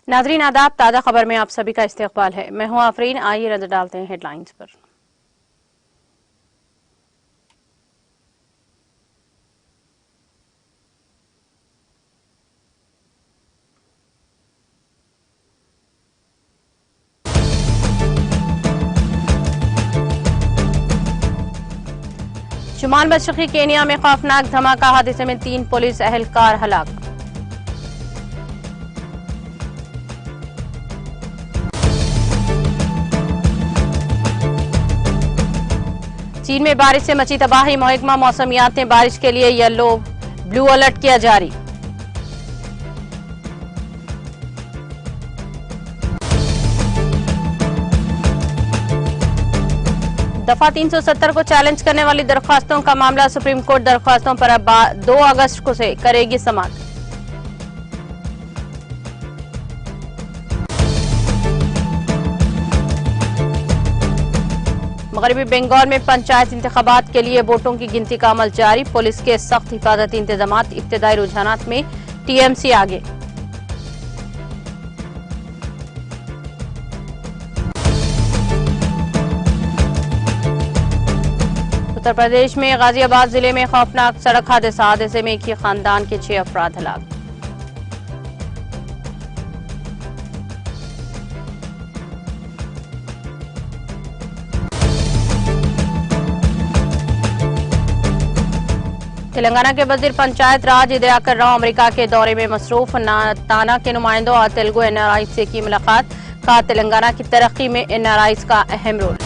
नाजरीन आदाब, ताज़ा खबर में आप सभी का इस्तकबाल है। मैं हूं आफरीन। आइए नजर डालते हैं हेडलाइंस पर। शुमाल मशरक़ी केनिया में खौफनाक धमाका, हादसे में 3 पुलिस एहलकार हलाक। चीन में बारिश से मची तबाही, महकमा मौसमियात ने बारिश के लिए येलो ब्लू अलर्ट किया जारी। दफा 370 को चैलेंज करने वाली दरख्वास्तों का मामला सुप्रीम कोर्ट दरख्वास्तों पर अब 2 अगस्त को से करेगी समाअत। मगरबी बंगाल में पंचायत इंतखाबात के लिए वोटों की गिनती का अमल जारी, पुलिस के सख्त हिफाजती इंतजाम, इब्तदाई रुझानात में टीएमसी आगे। उत्तर प्रदेश में गाजियाबाद जिले में खौफनाक सड़क हादसे में एक ही खानदान के 6 अफराद हलाक। तेलंगाना के वजीर पंचायत राज इदयाकर राव अमेरिका के दौरे में मसरूफ, ताना के नुमाइंदों और तेलुगु एनआरआई से की मुलाकात, का तेलंगाना की तरक्की में एनआरआई का अहम रोल।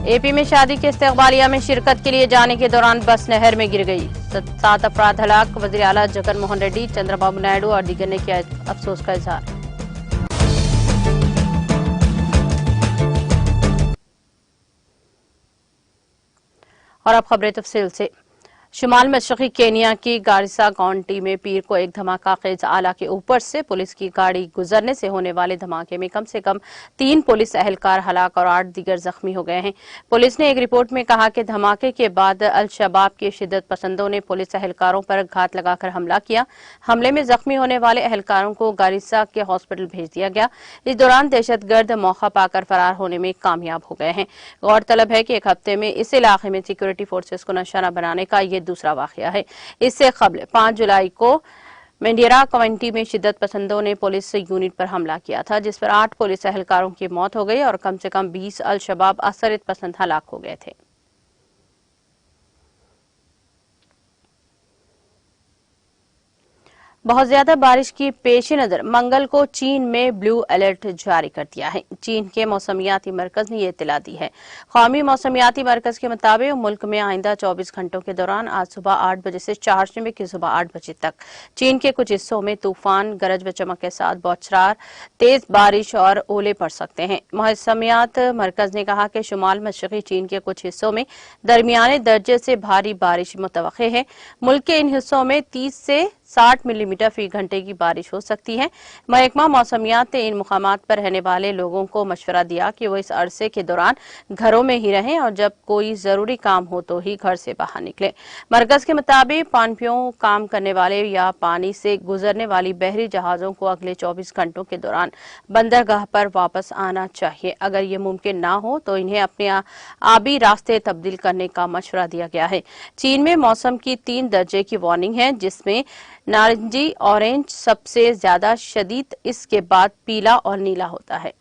एपी में शादी के इस्तकबालिया में शिरकत के लिए जाने के दौरान बस नहर में गिर गई, 7 अफराद हलाक। वजीर आला जगन मोहन रेड्डी, चंद्रबाबू नायडू और दीगर ने किया अफसोस का इजहार। और अब खबरें तफसील से। शुमाल मशरक़ी केनिया की गारिसा काउंटी में पीर को एक धमाका खेज आला के ऊपर से पुलिस की गाड़ी गुजरने से होने वाले धमाके में कम से कम 3 पुलिस एहलकार हलाक और 8 दीगर जख्मी हो गए हैं। पुलिस ने एक रिपोर्ट में कहा कि धमाके के बाद अल शबाब के शिद्दत पसंदों ने पुलिस एहलकारों पर घात लगाकर हमला किया। हमले में जख्मी होने वाले एहलकारों को गारिसा के हॉस्पिटल भेज दिया गया। इस दौरान दहशतगर्द मौका पाकर फरार होने में कामयाब हो गए हैं। गौरतलब है कि एक हफ्ते में इस इलाके में सिक्योरिटी फोर्सेस को निशाना बनाने का ये दूसरा वाकया है। इससे कबल 5 जुलाई को मेंडियरा काउंटी में शिद्दत पसंदों ने पुलिस यूनिट पर हमला किया था, जिस पर 8 पुलिस एहलकारों की मौत हो गई और कम से कम 20 अल शबाब असरित पसंद हलाक हो गए थे। बहुत ज्यादा बारिश की पेश नजर मंगल को चीन में ब्लू अलर्ट जारी कर दिया है। चीन के मौसमियाती मरकज ने यह इत्तला दी है। कौमी मौसमियाती मरकज के मुताबिक मुल्क में आइंदा 24 घंटों के दौरान आज सुबह 8 बजे से चारशंबे की सुबह 8 बजे तक चीन के कुछ हिस्सों में तूफान, गरज व चमक के साथ बौछार, तेज बारिश और ओले पड़ सकते हैं। मौसमियात मरकज ने कहा कि शुमाल मशरक़ी चीन के कुछ हिस्सों में दरमियाने दर्जे से भारी बारिश मुतवक्के है। मुल्क के इन हिस्सों में 30 से 60 मिलीमीटर फी घंटे की बारिश हो सकती है। महकमा मौसमियात ने इन मुकामात पर रहने वाले लोगों को मशवरा दिया कि वो इस अरसे के दौरान घरों में ही रहें और जब कोई जरूरी काम हो तो ही घर से बाहर निकलें। मरकज के मुताबिक पानपियों काम करने वाले या पानी से गुजरने वाली बहरी जहाजों को अगले 24 घंटों के दौरान बंदरगाह पर वापस आना चाहिए। अगर ये मुमकिन ना हो तो इन्हें अपने आबी रास्ते तब्दील करने का मशवरा दिया गया है। चीन में मौसम की 3 दर्जे की वार्निंग है, जिसमें नारंगी ऑरेंज सबसे ज्यादा शदीद, इसके बाद पीला और नीला होता है।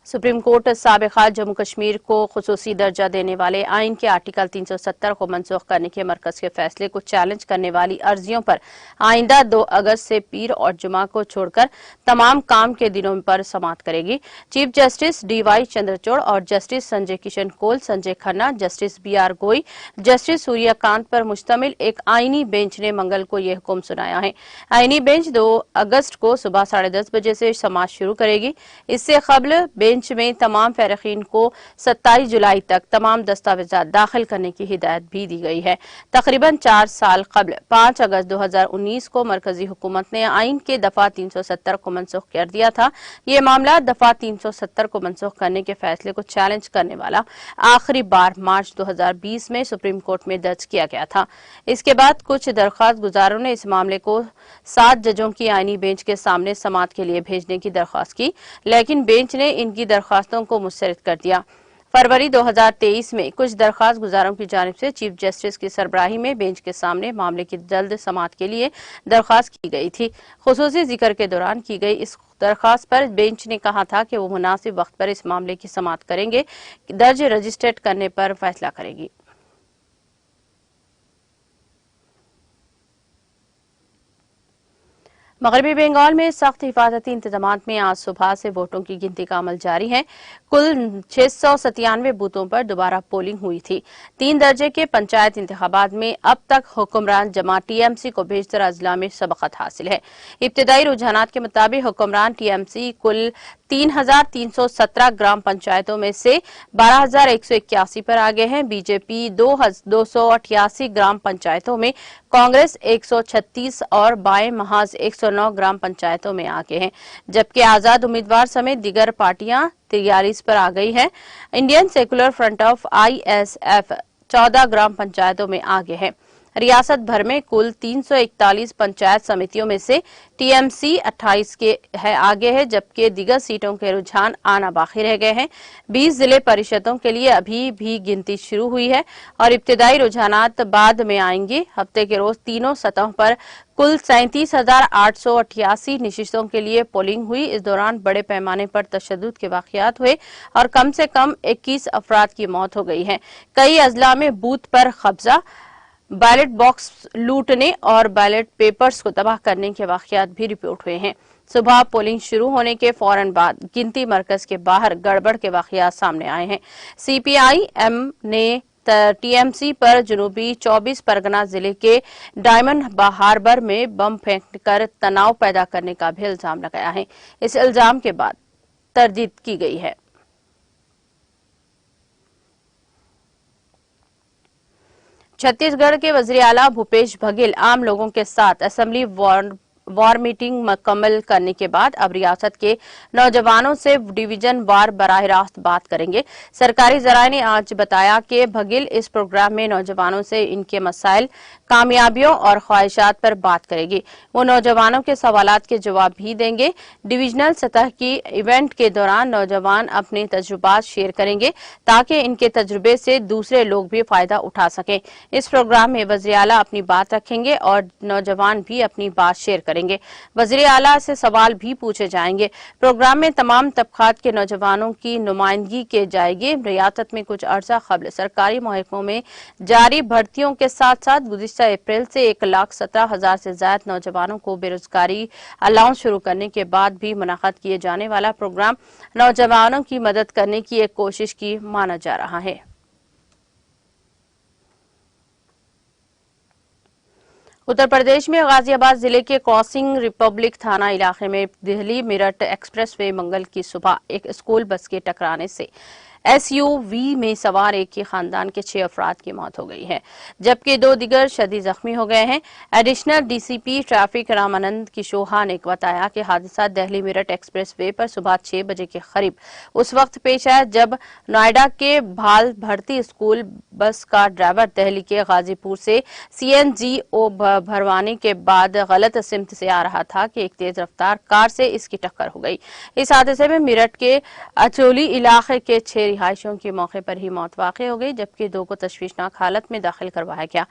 सुप्रीम कोर्ट साबिका जम्मू कश्मीर को खुसूसी दर्जा देने वाले आइन के आर्टिकल 370 को मनसूख करने के मरकज के फैसले को चैलेंज करने वाली अर्जियों पर आइंदा 2 अगस्त से पीर और जुमा को छोड़कर तमाम काम के दिनों पर समाअत करेगी। चीफ जस्टिस DY चंद्रचूड़ और justice Sanjay Kishan Kaul, Sanjay Khanna, justice BR Gavai, justice Suryakant पर मुश्तमिल एक आईनी बेंच ने मंगल को यह हुक्म सुनाया है। आईनी बेंच 2 अगस्त को सुबह 10:30 बजे से समाअत शुरू करेगी। इससे कबल बेंच बेंच में तमाम फ़ारिकीन को 27 जुलाई तक तमाम दस्तावेजात दाखिल करने की हिदायत भी दी गई है। तकरीबन 4 साल कबल 5 अगस्त 2019 को मरकजी हुकूमत ने आइन के दफा 370 को मनसूख कर दिया था। ये मामला दफा 370 को मनसूख करने के फैसले को चैलेंज करने वाला आखिरी बार मार्च 2020 में सुप्रीम कोर्ट में दर्ज किया गया था। इसके बाद कुछ दरख्वास्त गुजारों ने इस मामले को 7 जजों की आईनी बेंच के सामने समाअत के लिए भेजने की दरख्वास्त की, लेकिन बेंच ने इनकी दरख्वास्तों को मुस्तरद कर दिया। फरवरी 2023 में कुछ दरख्वास्त गुजारों की जानिब से चीफ जस्टिस की सरबराही में बेंच के सामने मामले की जल्द समाअत के लिए दरख्वास्त की गई थी। खुसूसी जिक्र के दौरान की गई इस दरख्वास्त पर बेंच ने कहा था कि वो मुनासिब वक्त पर इस मामले की समाअत करेंगे, दर्ज रजिस्ट्रेट करने पर फैसला करेगी। मगरबी बंगाल में सख्त हिफाजती इंतजाम में आज सुबह से वोटों की गिनती का अमल जारी है। कुल 697 बूथों पर दोबारा पोलिंग हुई थी। 3 दर्जे के पंचायत इंतखाबात में अब तक हुक्मरान जमात टीएमसी को बेशतर अजला में सबकत हासिल है। इब्तदाई रुझानात के मुताबिक हुक्मरान टीएमसी कुल 3,317 ग्राम पंचायतों में से 12,181 पर आगे हैं। बीजेपी 288 ग्राम पंचायतों में, कांग्रेस 136 और बाएं महज 109 ग्राम पंचायतों में आगे हैं, जबकि आजाद उम्मीदवार समेत दीगर पार्टियां 43 पर आ गई हैं। Indian secular front of ISF 14 ग्राम पंचायतों में आगे है। रियासत भर में कुल 341 पंचायत समितियों में से टीएमसी 28 के आगे है, जबकि दीगर सीटों के रुझान आना बाकी रह गए हैं। 20 जिले परिषदों के लिए अभी भी गिनती शुरू हुई है और इब्तदाई रुझानात बाद में आएंगे। हफ्ते के रोज तीनों सतहों पर कुल 37,888 नशिस्तों के लिए पोलिंग हुई। इस दौरान बड़े पैमाने पर तशद्दुद के वाकयात हुए और कम से कम 21 अफराद की मौत हो गई है। कई अजला में बूथ पर कब्जा, बैलेट बॉक्स लूटने और बैलेट पेपर्स को तबाह करने के वाकयात भी रिपोर्ट हुए हैं। सुबह पोलिंग शुरू होने के फौरन बाद गिनती मरकज के बाहर गड़बड़ के वाकयात सामने आए हैं। सीपीआई-एम ने टीएमसी पर जनूबी 24 परगना जिले के डायमंड हार्बर में बम फेंककर तनाव पैदा करने का भी इल्जाम लगाया है। इस इल्जाम के बाद तरदीद की गई है। छत्तीसगढ़ के वजीर आला भूपेश बघेल आम लोगों के साथ असेंबली वार मीटिंग मुकम्मल करने के बाद अब रियासत के नौजवानों से डिवीजन वार बराह रास्त बात करेंगे। सरकारी जराये ने आज बताया कि बघेल इस प्रोग्राम में नौजवानों से इनके मसाइल, कामयाबियों और ख्वाहिशात पर बात करेगी। वो नौजवानों के सवालात के जवाब भी देंगे। डिविजनल सतह की इवेंट के दौरान नौजवान अपने तजुर्बात शेयर करेंगे ताकि इनके तजुर्बे से दूसरे लोग भी फायदा उठा सकें। इस प्रोग्राम में वज़ीर आला अपनी बात रखेंगे और नौजवान भी अपनी बात शेयर करेंगे। वज़ीर आला से सवाल भी पूछे जाएंगे। प्रोग्राम में तमाम तबकात के नौजवानों की नुमाइंदगी की जाएगी। रियासत में कुछ अर्सा कबल सरकारी महकमों में जारी भर्तियों के साथ साथ गुज़िश्ता अप्रैल से 1,17,000 से ज्यादा नौजवानों को बेरोजगारी अलाउंस शुरू करने के बाद भी मुनाक़द किए जाने वाला प्रोग्राम नौजवानों की मदद करने की एक कोशिश की माना जा रहा है। उत्तर प्रदेश में गाजियाबाद जिले के क्रॉसिंग रिपब्लिक थाना इलाके में दिल्ली मेरठ एक्सप्रेसवे मंगल की सुबह एक स्कूल बस के टकराने से एसयूवी में सवार एक ही खानदान के 6 अफराद की मौत हो गई है, जबकि 2 दिगर शदीद जख्मी हो गए हैं। एडिशनल डीसीपी ट्रैफिक रामानंद किशोहा ने बताया कि हादसा दिल्ली मेरठ एक्सप्रेसवे पर सुबह 6 बजे के करीब उस वक्त पेश आया जब नोएडा के भाल भर्ती स्कूल बस का ड्राइवर दिल्ली के गाजीपुर से सीएनजीओ भरवाने के बाद गलत सिमत से आ रहा था कि एक तेज रफ्तार कार से इसकी टक्कर हो गई। इस हादसे में मेरठ के अचोली इलाके के 6 रिहायशियों की मौके पर ही मौत वाक़ई हो गई, जबकि 2 को तशवीशनाक हालत में दाखिल करवाया गया।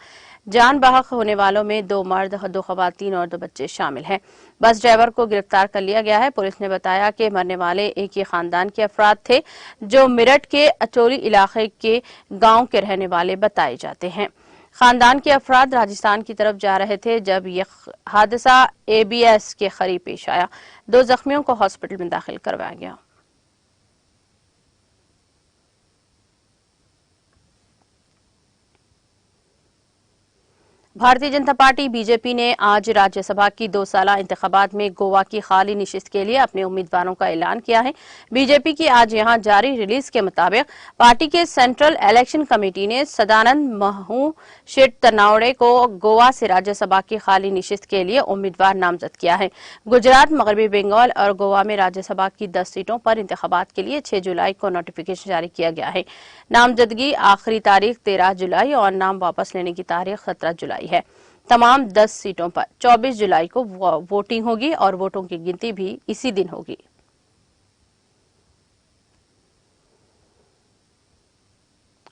जान बहक होने वालों में 2 मर्द, 2 खवातीन और 2 बच्चे शामिल हैं। बस ड्राइवर को गिरफ्तार कर लिया गया है। पुलिस ने बताया कि मरने वाले एक ही खानदान के अफराद थे जो मेरठ के अचोली इलाके के गांव के रहने वाले बताए जाते हैं। खानदान के अफराद राजस्थान की तरफ जा रहे थे जब यह हादसा एबीएस के करीब पेश आया। 2 जख्मियों को हॉस्पिटल में दाखिल करवाया गया। भारतीय जनता पार्टी बीजेपी ने आज राज्यसभा की 2 साला इंतखाबात में गोवा की खाली निशिस्त के लिए अपने उम्मीदवारों का ऐलान किया है। बीजेपी की आज यहां जारी रिलीज के मुताबिक पार्टी के सेंट्रल इलेक्शन कमेटी ने सदानंद महूशेट तनावड़े को गोवा से राज्यसभा की खाली निशिस्त के लिए उम्मीदवार नामजद किया है। गुजरात, मगरबी बंगाल और गोवा में राज्यसभा की 10 सीटों पर इंतखाबात के लिए 6 जुलाई को नोटिफिकेशन जारी किया गया है। नामजदगी आखिरी तारीख 13 जुलाई और नाम वापस लेने की तारीख 17 जुलाई है। तमाम 10 सीटों पर 24 जुलाई को वोटिंग होगी और वोटों की गिनती भी इसी दिन होगी।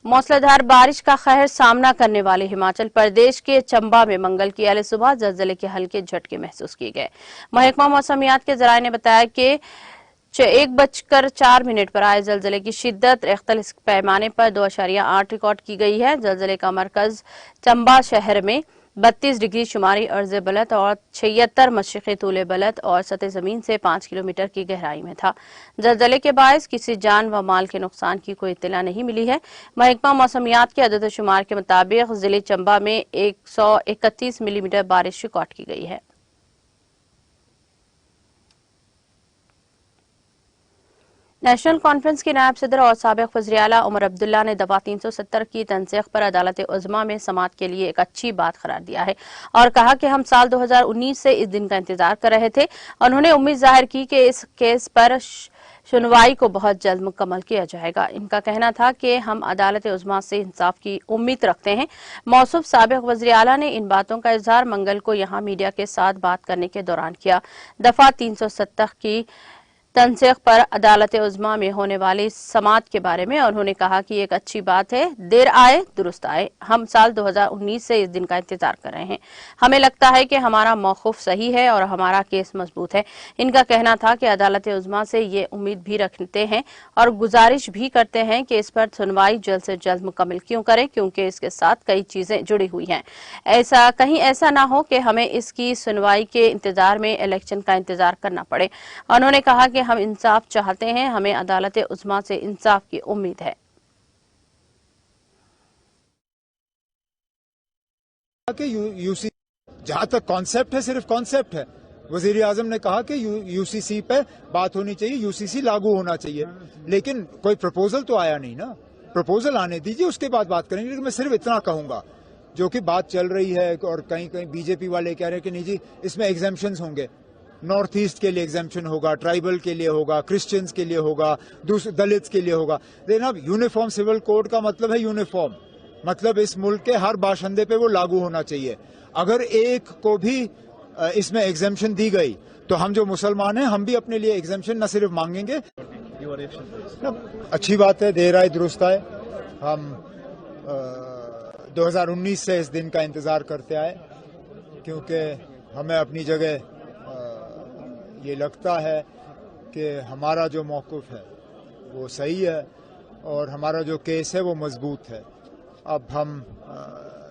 मूसलाधार बारिश का कहर सामना करने वाले हिमाचल प्रदेश के चंबा में मंगल की अहले सुबह जलजले के हल्के झटके महसूस किए गए। महकमा मौसमियात के जराये ने बताया कि 1:04 पर आए जलजले की शिद्दत रिख्तर पैमाने पर 2.8 रिकॉर्ड की गई है। जलजले का मरकज चंबा शहर में 32 डिग्री शुमारी अर्ज बलत और 76 मशरिक़ी तूल बलत और सतह जमीन से 5 किलोमीटर की गहराई में था। जलजले के बायस किसी जान व माल के नुकसान की कोई इत्तला नहीं मिली है। महकमा मौसमियात के अदद शुमार के मुताबिक जिले चंबा में 131 मिलीमीटर बारिश रिकॉर्ड की गई है। नेशनल कॉन्फ्रेंस के नायब सदर और साबिक वज़ीर आला उमर अब्दुल्ला ने दफा 370 की तनसीख पर अदालत उज़्मा में समाअत के लिए एक अच्छी बात करार दिया है और कहा कि हम साल 2019 से इस दिन का इंतजार कर रहे थे। उन्होंने उम्मीद जाहिर की कि इस केस पर सुनवाई को बहुत जल्द मुकम्मल किया जाएगा। इनका कहना था कि हम अदालत उज़्मा से इंसाफ की उम्मीद रखते हैं। मौसूफ साबिक वज़ीर आला ने इन बातों का इजहार मंगल को यहां मीडिया के साथ बात करने के दौरान किया। दफा 370 की तनसीख पर अदालत उज़्मा में होने वाली समाअत के बारे में उन्होंने कहा कि एक अच्छी बात है, देर आए दुरुस्त आए। हम साल 2019 से इस दिन का इंतजार कर रहे हैं। हमें लगता है कि हमारा मौक़िफ़ सही है और हमारा केस मजबूत है। इनका कहना था कि अदालत उज़्मा से ये उम्मीद भी रखते हैं और गुजारिश भी करते हैं कि इस पर सुनवाई जल्द से जल्द मुकम्मल क्यों करें, क्योंकि इसके साथ कई चीजें जुड़ी हुई हैं। ऐसा ना हो कि हमें इसकी सुनवाई के इंतजार में इलेक्शन का इंतजार करना पड़े। उन्होंने कहा कि हम इंसाफ चाहते हैं, हमें अदालत उज़्मा से इंसाफ की उम्मीद है। यूसी जहां तक कॉन्सेप्ट है, सिर्फ कॉन्सेप्ट है। वजीर आजम ने कहा कि यूसीसी पे बात होनी चाहिए, यूसीसी लागू होना चाहिए, लेकिन कोई प्रपोजल तो आया नहीं ना। प्रपोजल आने दीजिए, उसके बाद बात करेंगे। लेकिन मैं सिर्फ इतना कहूंगा, जो कि बात चल रही है और कहीं कहीं बीजेपी वाले कह रहे हैं कि नहीं जी इसमें एग्जेम्पशंस होंगे, नॉर्थ ईस्ट के लिए एग्जेम्पशन होगा, ट्राइबल के लिए होगा, क्रिश्चियंस के लिए होगा, दलित्स के लिए होगा। लेकिन अब यूनिफॉर्म सिविल कोड का मतलब है यूनिफॉर्म, मतलब इस मुल्क के हर बाशिंदे पे वो लागू होना चाहिए। अगर एक को भी इसमें एग्जेम्पशन दी गई तो हम जो मुसलमान हैं हम भी अपने लिए एग्जेम्पशन न सिर्फ मांगेंगे। अच्छी बात है, देर आए दुरुस्त आए। हम 2019 से इस दिन का इंतजार करते आए, क्योंकि हमें अपनी जगह ये लगता है कि हमारा जो मौक़िफ़ है वो सही है और हमारा जो केस है वो मजबूत है। अब हम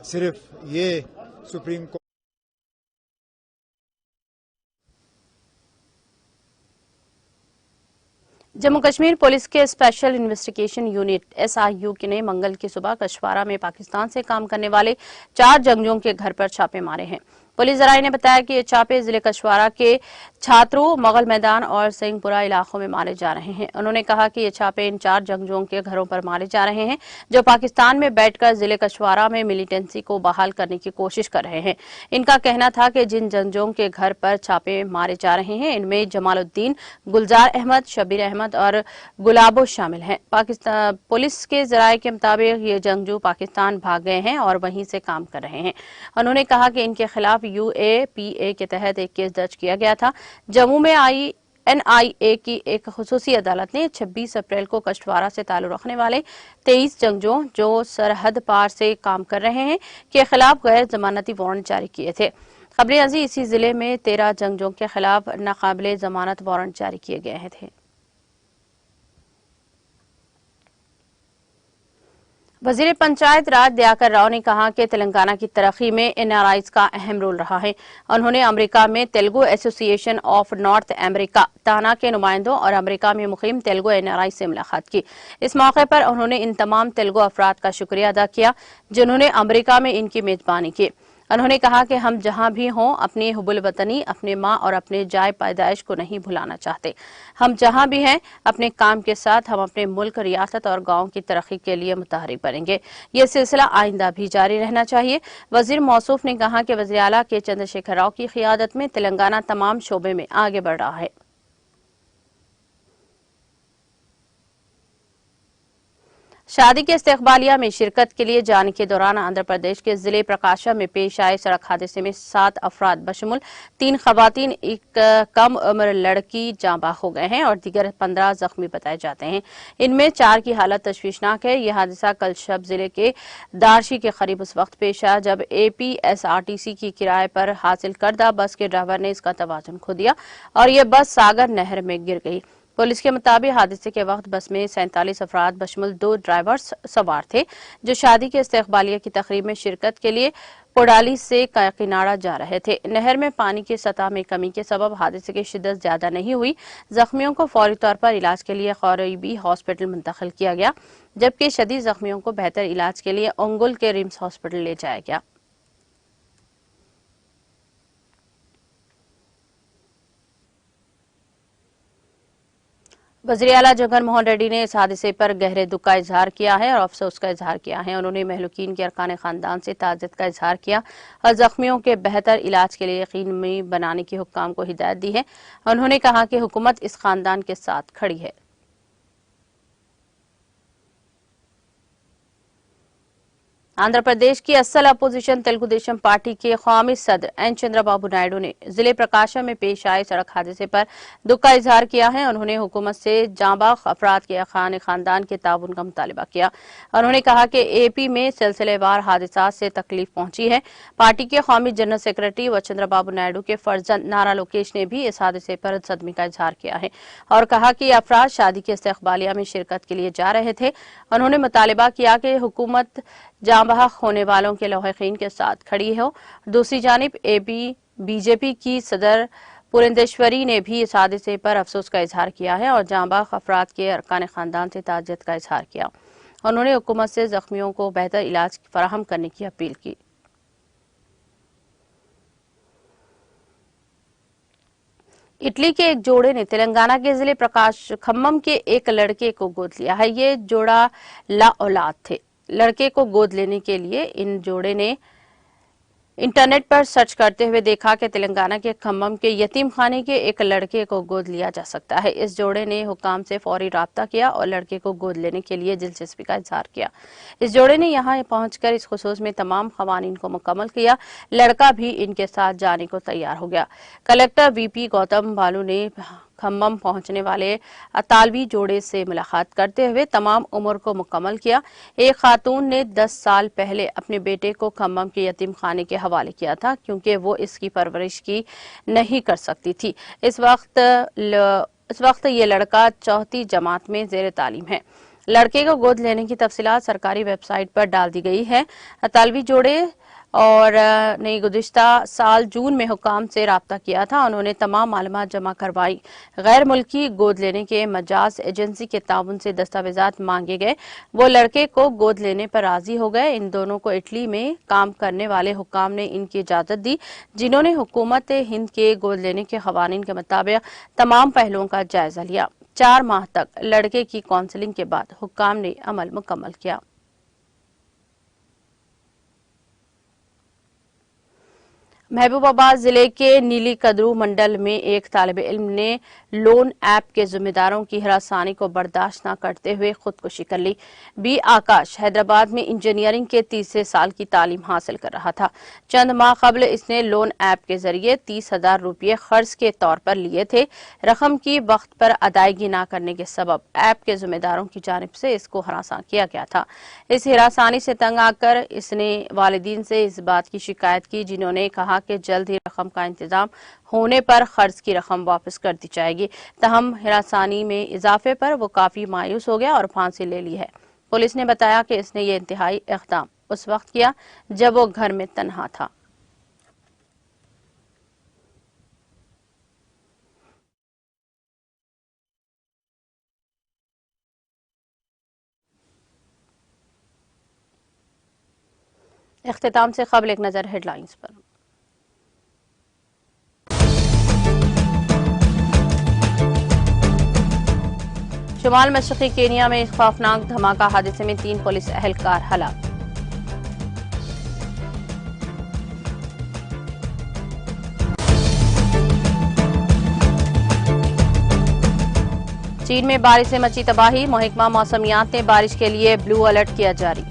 सिर्फ ये supreme court Jammu Kashmir police के स्पेशल इन्वेस्टिगेशन यूनिट SIU ने मंगल की सुबह कशवारा में पाकिस्तान से काम करने वाले 4 जंगजुओं के घर पर छापे मारे हैं। पुलिस जराये ने बताया कि ये छापे जिले कशवारा के छात्रों, मुगल मैदान और सिंहपुरा इलाकों में मारे जा रहे हैं। उन्होंने कहा कि ये छापे इन 4 जंगजुओं के घरों पर मारे जा रहे हैं जो पाकिस्तान में बैठकर जिले कशवारा में मिलिटेंसी को बहाल करने की कोशिश कर रहे हैं। इनका कहना था कि जिन जंगजुओं के घर पर छापे मारे जा रहे हैं इनमें जमालुद्दीन, गुलजार अहमद, शबीर अहमद और गुलाबो शामिल हैं। पाकिस्तान पुलिस के जराये के मुताबिक ये जंगजू पाकिस्तान भाग गए हैं और वहीं से काम कर रहे हैं। उन्होंने कहा कि इनके खिलाफ UAPA के तहत एक केस दर्ज किया गया था। जम्मू में आई NIA की एक खुसूसी अदालत ने 26 अप्रैल को कशवारा से ताल्लुक रखने वाले 23 जंगजुओं जो सरहद पार से काम कर रहे हैं के खिलाफ गैर जमानती वारंट जारी किए थे। खबरें अजी इसी जिले में 13 जंगजुओं के खिलाफ नाकाबिले जमानत वारंट जारी किए गए थे। वजीर पंचायत राज दयाकर राव ने कहा कि तेलंगाना की तरक्की में NRIs का अहम रोल रहा है। उन्होंने अमेरिका में Telugu association of north America ताना के नुमाइंदों और अमेरिका में मुकीम तेलुगु NRI से मुलाकात की। इस मौके पर उन्होंने इन तमाम तेलुगु अफराद का शुक्रिया अदा किया जिन्होंने अमेरिका में इनकी मेजबानी की। उन्होंने कहा कि हम जहां भी हों अपनी हुबुल वतनी, अपने माँ और अपने जाय पैदाइश को नहीं भुलाना चाहते। हम जहां भी हैं अपने काम के साथ हम अपने मुल्क, रियासत और गांव की तरक्की के लिए मुतहरिक बनेंगे। ये सिलसिला आइंदा भी जारी रहना चाहिए। वजीर मौसूफ ने कहा कि वज़ीर आला के चंद्रशेखर राव की क़ियादत में तेलंगाना तमाम शोबे में आगे बढ़ रहा है। शादी के इस्तकबालिया में शिरकत के लिए जाने के दौरान आंध्र प्रदेश के जिले प्रकाशम में पेश आए सड़क हादसे में 7 अफराद बशमुल 3 खवातीन, एक कम उम्र लड़की जाँ बाख हो गए हैं और दीगर 15 जख्मी बताए जाते हैं। इनमें 4 की हालत तशवीशनाक है। यह हादसा कल शब जिले के दारशी के करीब उस वक्त पेश आया जब APSRTC की किराए पर हासिल करदा बस के ड्राइवर ने इसका तवाजुन खो दिया और यह बस सागर नहर में गिर गई। पुलिस के मुताबिक हादसे के वक्त बस में 47 अफराद बशमुल 2 ड्राइवर्स सवार थे जो शादी के इस्तकबालिया की तकरीब में शिरकत के लिए पोडाली से किनारा जा रहे थे। नहर में पानी की सतह में कमी के सबब हादसे की शिद्दत ज्यादा नहीं हुई। जख्मियों को फौरी तौर पर इलाज के लिए करीबी हॉस्पिटल मुंतकिल किया गया जबकि शदीद जख्मियों को बेहतर इलाज के लिए ओंगुल के रिम्स हॉस्पिटल ले जाया गया। वज़ीर आला जगन मोहन रेड्डी ने इस हादसे पर गहरे दुख का इजहार किया है और अफसोस का इजहार किया है। उन्होंने महलूकीन के अरकान खानदान से ताज़ियत का इजहार किया और जख्मियों के बेहतर इलाज के लिए यकीनी बनाने की हुक्काम को हिदायत दी है। उन्होंने कहा कि हुकूमत इस खानदान के साथ खड़ी है। आंध्र प्रदेश की असल अपोजिशन तेलुगु देशम पार्टी के कौमी सदर एन चंद्रबाबू नायडू ने जिले प्रकाशम में पेश आए सड़क हादसे पर दुख का इजहार किया है। उन्होंने हुकूमत से जांबाज अफराद के खानदान के ताउन का मुतालबा किया। उन्होंने कहा कि AP में सिलसिलेवार हादसा से तकलीफ पहुंची है। पार्टी के कौमी जनरल सेक्रेटरी व चंद्रबाबू नायडू के फर्जंद नारा लोकेश ने भी इस हादसे पर सदमे का इजहार किया है और कहा कि अफराद शादी के इस्तकबालिया में शिरकत के लिए जा रहे थे। उन्होंने मुतालबा किया कि हुकूमत जाँबाज होने वालों के लवाहिकीन के साथ खड़ी हो। दूसरी जानिब बीजेपी की सदर पुरंदेश्वरी ने भी इस हादसे पर अफसोस का इजहार किया है और जाँबाज अफराद के अरकान खानदान से ताज़ियत का इजहार किया। उन्होंने हुकूमत से जख्मियों को बेहतर इलाज फराहम करने की अपील की। इटली के एक जोड़े ने तेलंगाना के जिले प्रकाश खम्मम के एक लड़के को गोद लिया है। ये जोड़ा ला औलाद थे। लड़के को गोद लेने के लिए इन जोड़े ने इंटरनेट पर सर्च करते हुए देखा कि तेलंगाना के खम्मम के यतीम खाने के एक लड़के को गोद लिया जा सकता है। इस जोड़े ने हुकाम से फौरी राब्ता किया और लड़के को गोद लेने के लिए दिलचस्पी का इजहार किया। इस जोड़े ने यहाँ पहुंचकर इस खुसूस में तमाम खवानीन को मुकम्मल किया। लड़का भी इनके साथ जाने को तैयार हो गया। कलेक्टर VP गौतम बालू ने खम्मम पहुंचने वाले अतालवी जोड़े से मुलाकात करते हुए तमाम उम्र को मुकम्मल किया। एक खातून ने 10 साल पहले अपने बेटे को खम्मम के यतीम खाने के हवाले किया था क्योंकि वो इसकी परवरिश की नहीं कर सकती थी। इस वक्त ये लड़का चौथी जमात में जेर तालीम है। लड़के को गोद लेने की तफसीलात सरकारी वेबसाइट पर डाल दी गई है। अतालवी जोड़े और ने गुज़िश्ता साल जून में हुकाम से राब्ता किया था। उन्होंने तमाम मालूमात जमा करवाई। गैर मुल्की गोद लेने के मजाज एजेंसी के ताउन से दस्तावेजात मांगे गए। वो लड़के को गोद लेने पर राजी हो गए। इन दोनों को इटली में काम करने वाले हुकाम ने इनकी इजाजत दी जिन्होंने हुकूमत हिंद के गोद लेने के कवानीन के मुताबिक तमाम पहलुओं का जायजा लिया। 4 माह तक लड़के की काउंसलिंग के बाद हुकाम ने अमल मुकम्मल किया। महबूबाबाद जिले के नीली कदरू मंडल में एक तालिब इल्म ने लोन ऐप के जिम्मेदारों की हरासानी को बर्दाश्त न करते हुए खुदकुशी कर ली। B आकाश हैदराबाद में इंजीनियरिंग के तीसरे साल की तालीम हासिल कर रहा था। चंद माह कबल इसने लोन ऐप के जरिए 30,000 रुपये कर्ज के तौर पर लिए थे। रकम की वक्त पर अदायगी न करने के सबब ऐप के जिम्मेदारों की जानिब से इसको हरासा किया गया था। इस हरासानी से तंग आकर इसने वालिदीन से इस बात की शिकायत की जिन्होंने कहा कि जल्द ही रकम का इंतजाम होने पर कर्ज की रकम वापस कर दी जाएगी। तहम हिरासानी में इजाफे पर वो काफी मायूस हो गया और फांसी ले ली है। पुलिस ने बताया कि इसने ये इंतहाई इक़दाम उस वक्त किया जब वो घर में तन्हा था। इख्तिताम से कबल एक नजर हेडलाइंस पर। शुमाल मशरक़ी केनिया में खौफनाक धमाका हादसे में 3 पुलिस एहलकार हलाक। चीन में बारिश से मची तबाही, महकमा मौसमियात ने बारिश के लिए ब्लू अलर्ट किया जारी।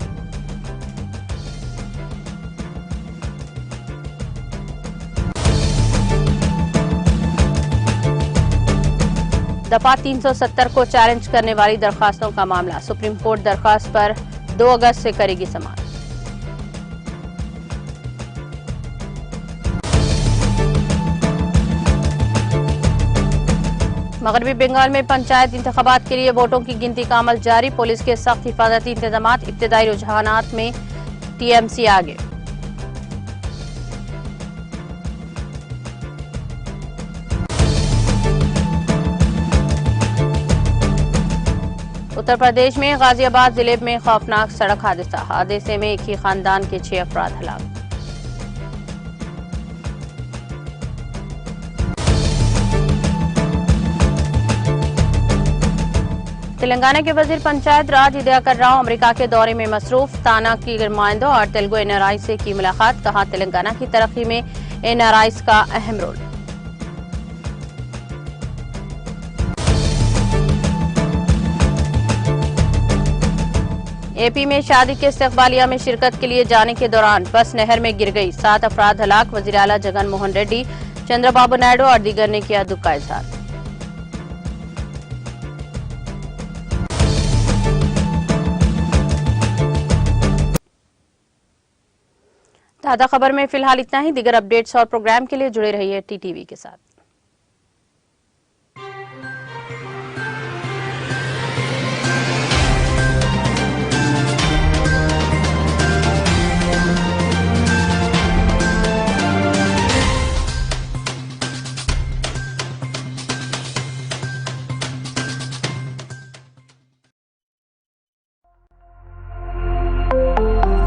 दफा 370 को चैलेंज करने वाली दरखास्तों का मामला, सुप्रीम कोर्ट दरखास्त पर 2 अगस्त से करेगी समाअत। मगरबी बंगाल में पंचायत इंतखाबात के लिए वोटों की गिनती का अमल जारी, पुलिस के सख्त हिफाजती इंतजाम, इब्तदाई रुझानात में टीएमसी आगे। उत्तर प्रदेश में गाजियाबाद जिले में खौफनाक सड़क हादसे में एक ही खानदान के 6 अफराद हलाक। तेलंगाना के वजीर पंचायत राज हिदयाकर राव अमेरिका के दौरे में मसरूफ, ताना की नुमाइंदों और तेलुगु एनआरआई से की मुलाकात, कहा तेलंगाना की तरक्की में एनआरआई का अहम रोल। एपी में शादी के इस्तकबालिया में शिरकत के लिए जाने के दौरान बस नहर में गिर गई, 7 अफराद हलाक। वजीर आला जगन मोहन रेड्डी, चंद्रबाबू नायडू और दीगर ने किया दुख का इजहार। ताज़ा खबर में फिलहाल इतना ही। दीगर अपडेट्स और प्रोग्राम के लिए जुड़े रहिए टीटीवी के साथ।